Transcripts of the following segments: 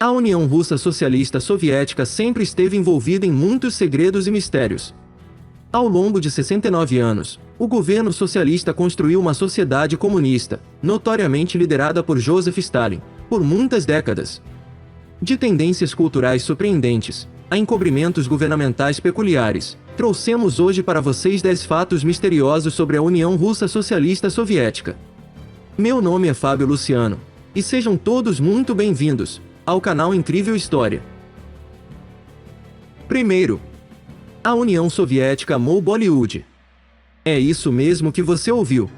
A União Russa Socialista Soviética sempre esteve envolvida em muitos segredos e mistérios. Ao longo de 69 anos, o governo socialista construiu uma sociedade comunista, notoriamente liderada por Joseph Stalin, por muitas décadas. De tendências culturais surpreendentes a encobrimentos governamentais peculiares, trouxemos hoje para vocês 10 fatos misteriosos sobre a União Russa Socialista Soviética. Meu nome é Fábio Luciano, e sejam todos muito bem-vindos ao canal Incrível História. Primeiro, a União Soviética amou Bollywood. É isso mesmo que você ouviu.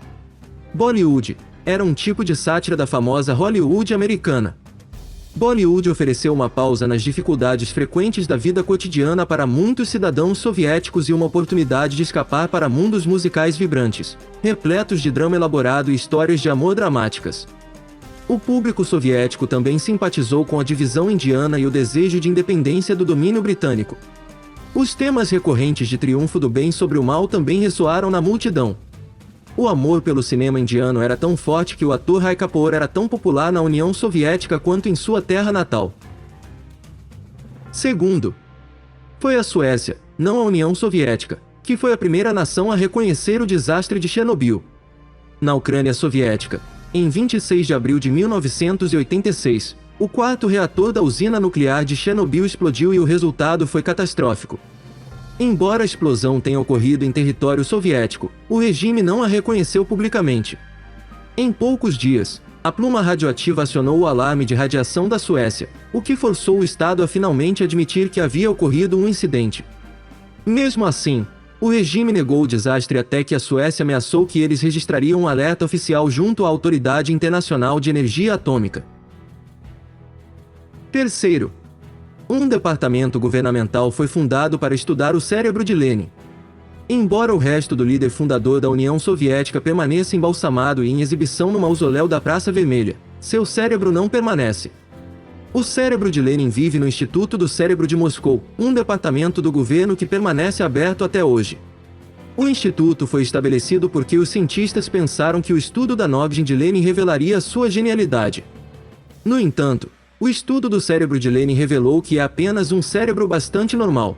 Bollywood era um tipo de sátira da famosa Hollywood americana. Bollywood ofereceu uma pausa nas dificuldades frequentes da vida cotidiana para muitos cidadãos soviéticos e uma oportunidade de escapar para mundos musicais vibrantes, repletos de drama elaborado e histórias de amor dramáticas. O público soviético também simpatizou com a divisão indiana e o desejo de independência do domínio britânico. Os temas recorrentes de triunfo do bem sobre o mal também ressoaram na multidão. O amor pelo cinema indiano era tão forte que o ator Rai Kapoor era tão popular na União Soviética quanto em sua terra natal. Segundo, foi a Suécia, não a União Soviética, que foi a primeira nação a reconhecer o desastre de Chernobyl. Na Ucrânia Soviética, em 26 de abril de 1986, o quarto reator da usina nuclear de Chernobyl explodiu e o resultado foi catastrófico. Embora a explosão tenha ocorrido em território soviético, o regime não a reconheceu publicamente. Em poucos dias, a pluma radioativa acionou o alarme de radiação da Suécia, o que forçou o Estado a finalmente admitir que havia ocorrido um incidente. Mesmo assim, o regime negou o desastre até que a Suécia ameaçou que eles registrariam um alerta oficial junto à Autoridade Internacional de Energia Atômica. Terceiro, um departamento governamental foi fundado para estudar o cérebro de Lenin. Embora o resto do líder fundador da União Soviética permaneça embalsamado e em exibição no mausoléu da Praça Vermelha, seu cérebro não permanece. O cérebro de Lenin vive no Instituto do Cérebro de Moscou, um departamento do governo que permanece aberto até hoje. O instituto foi estabelecido porque os cientistas pensaram que o estudo da Nobel de Lenin revelaria sua genialidade. No entanto, o estudo do cérebro de Lenin revelou que é apenas um cérebro bastante normal.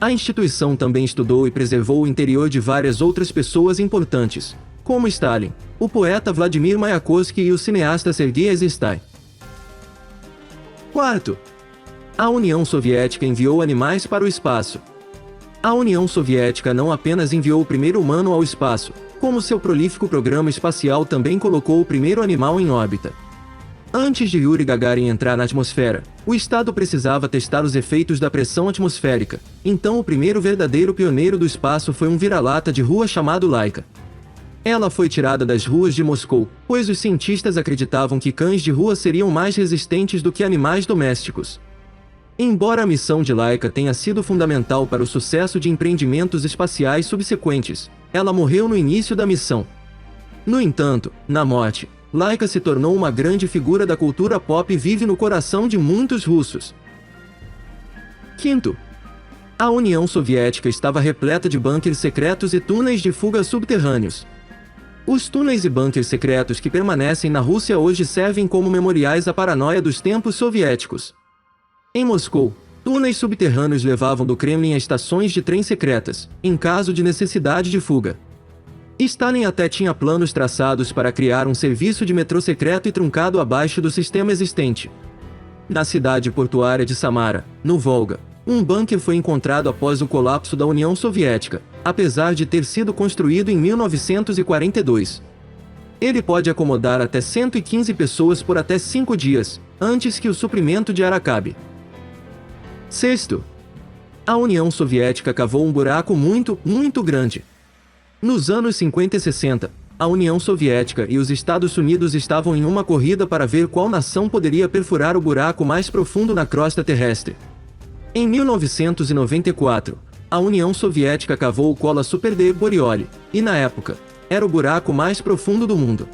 A instituição também estudou e preservou o interior de várias outras pessoas importantes, como Stalin, o poeta Vladimir Mayakovsky e o cineasta Sergei Eisenstein. Quarto, a União Soviética enviou animais para o espaço. A União Soviética não apenas enviou o primeiro humano ao espaço, como seu prolífico programa espacial também colocou o primeiro animal em órbita. Antes de Yuri Gagarin entrar na atmosfera, o Estado precisava testar os efeitos da pressão atmosférica, então o primeiro verdadeiro pioneiro do espaço foi um vira-lata de rua chamado Laika. Ela foi tirada das ruas de Moscou, pois os cientistas acreditavam que cães de rua seriam mais resistentes do que animais domésticos. Embora a missão de Laika tenha sido fundamental para o sucesso de empreendimentos espaciais subsequentes, ela morreu no início da missão. No entanto, na morte, Laika se tornou uma grande figura da cultura pop e vive no coração de muitos russos. Quinto, a União Soviética estava repleta de bunkers secretos e túneis de fuga subterrâneos. Os túneis e bunkers secretos que permanecem na Rússia hoje servem como memoriais à paranoia dos tempos soviéticos. Em Moscou, túneis subterrâneos levavam do Kremlin a estações de trem secretas, em caso de necessidade de fuga. Stalin até tinha planos traçados para criar um serviço de metrô secreto e truncado abaixo do sistema existente. Na cidade portuária de Samara, no Volga, um bunker foi encontrado após o colapso da União Soviética, apesar de ter sido construído em 1942. Ele pode acomodar até 115 pessoas por até 5 dias, antes que o suprimento de ar acabe. Sexto, a União Soviética cavou um buraco muito grande. Nos anos 50 e 60, a União Soviética e os Estados Unidos estavam em uma corrida para ver qual nação poderia perfurar o buraco mais profundo na crosta terrestre. Em 1994, a União Soviética cavou o Kola Super de Boryoli, e na época, era o buraco mais profundo do mundo.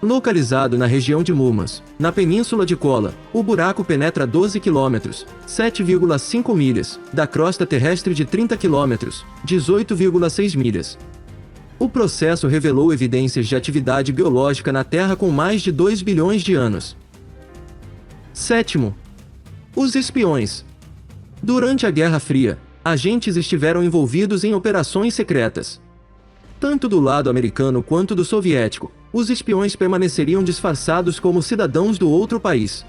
Localizado na região de Murmansk, na península de Kola, o buraco penetra 12 km, 7,5 milhas, da crosta terrestre de 30 km, 18,6 milhas. O processo revelou evidências de atividade biológica na Terra com mais de 2 bilhões de anos. Sétimo, Os espiões. Durante a Guerra Fria, agentes estiveram envolvidos em operações secretas. Tanto do lado americano quanto do soviético, os espiões permaneceriam disfarçados como cidadãos do outro país.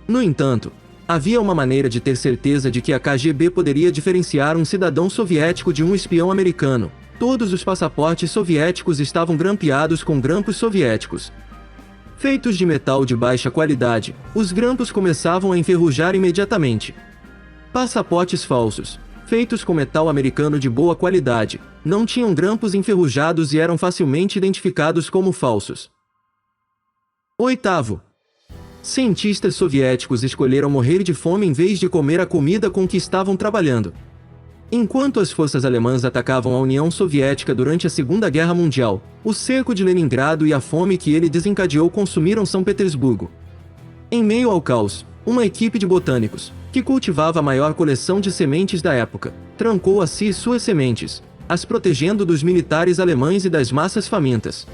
No entanto, havia uma maneira de ter certeza de que a KGB poderia diferenciar um cidadão soviético de um espião americano. Todos os passaportes soviéticos estavam grampeados com grampos soviéticos. Feitos de metal de baixa qualidade, os grampos começavam a enferrujar imediatamente. Passaportes falsos, feitos com metal americano de boa qualidade, não tinham grampos enferrujados e eram facilmente identificados como falsos. Oitavo. Cientistas soviéticos escolheram morrer de fome em vez de comer a comida com que estavam trabalhando. Enquanto as forças alemãs atacavam a União Soviética durante a Segunda Guerra Mundial, o cerco de Leningrado e a fome que ele desencadeou consumiram São Petersburgo. Em meio ao caos, uma equipe de botânicos, que cultivava a maior coleção de sementes da época, trancou a si suas sementes, as protegendo dos militares alemães e das massas famintas.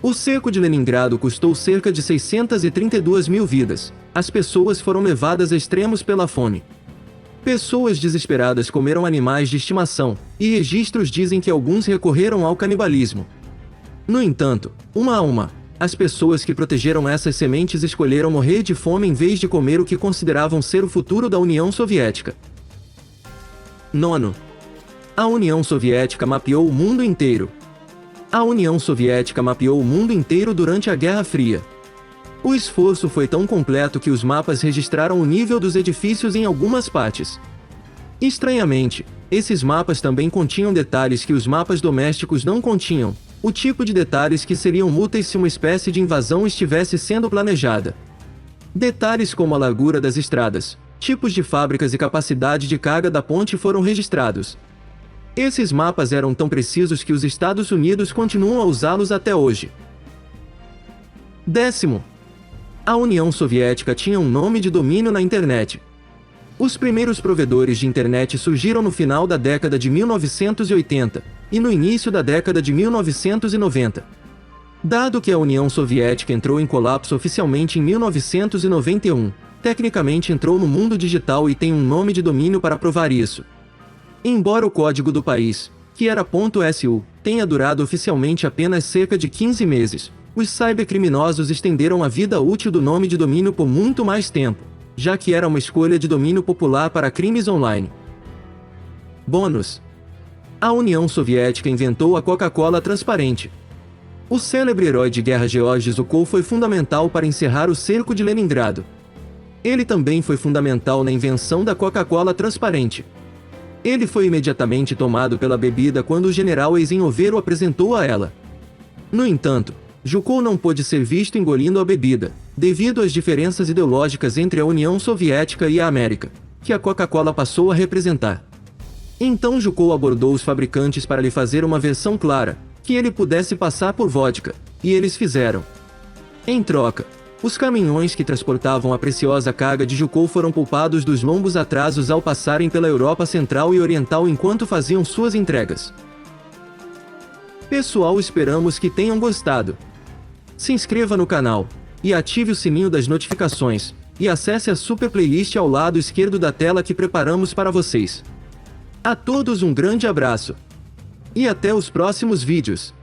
O cerco de Leningrado custou cerca de 632 mil vidas. As pessoas foram levadas a extremos pela fome. Pessoas desesperadas comeram animais de estimação, e registros dizem que alguns recorreram ao canibalismo. No entanto, uma a uma, as pessoas que protegeram essas sementes escolheram morrer de fome em vez de comer o que consideravam ser o futuro da União Soviética. Nono. A União Soviética mapeou o mundo inteiro. A União Soviética mapeou o mundo inteiro durante a Guerra Fria. O esforço foi tão completo que os mapas registraram o nível dos edifícios em algumas partes. Estranhamente, esses mapas também continham detalhes que os mapas domésticos não continham, o tipo de detalhes que seriam úteis se uma espécie de invasão estivesse sendo planejada. Detalhes como a largura das estradas, tipos de fábricas e capacidade de carga da ponte foram registrados. Esses mapas eram tão precisos que os Estados Unidos continuam a usá-los até hoje. Décimo. A União Soviética tinha um nome de domínio na internet. Os primeiros provedores de internet surgiram no final da década de 1980 e no início da década de 1990. Dado que a União Soviética entrou em colapso oficialmente em 1991, tecnicamente entrou no mundo digital e tem um nome de domínio para provar isso. Embora o código do país, que era .su, tenha durado oficialmente apenas cerca de 15 meses, os cybercriminosos estenderam a vida útil do nome de domínio por muito mais tempo, já que era uma escolha de domínio popular para crimes online. Bônus. A União Soviética inventou a Coca-Cola transparente. O célebre herói de guerra Georgy Zhukov foi fundamental para encerrar o cerco de Leningrado. Ele também foi fundamental na invenção da Coca-Cola transparente. Ele foi imediatamente tomado pela bebida quando o general Eisenhower o apresentou a ela. No entanto, Zhukov não pôde ser visto engolindo a bebida, devido às diferenças ideológicas entre a União Soviética e a América, que a Coca-Cola passou a representar. Então Zhukov abordou os fabricantes para lhe fazer uma versão clara, que ele pudesse passar por vodka, e eles fizeram. Em troca, os caminhões que transportavam a preciosa carga de Zhukov foram poupados dos longos atrasos ao passarem pela Europa Central e Oriental enquanto faziam suas entregas. Pessoal, esperamos que tenham gostado. Se inscreva no canal, e ative o sininho das notificações, e acesse a super playlist ao lado esquerdo da tela que preparamos para vocês. A todos um grande abraço. E até os próximos vídeos.